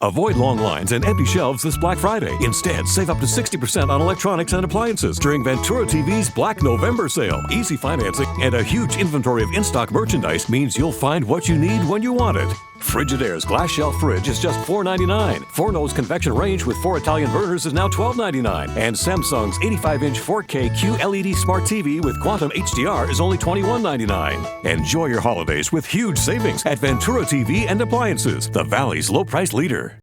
Avoid long lines and empty shelves this Black Friday. Instead, save up to 60% on electronics and appliances during Ventura TV's Black November sale. Easy financing and a huge inventory of in-stock merchandise means you'll find what you need when you want it. Frigidaire's glass shelf fridge is just $4.99. Forno's convection range with 4 Italian burners is now $12.99. And Samsung's 85-inch 4K QLED Smart TV with Quantum HDR is only $21.99. Enjoy your holidays with huge savings at Ventura TV and Appliances, the Valley's low-price leader.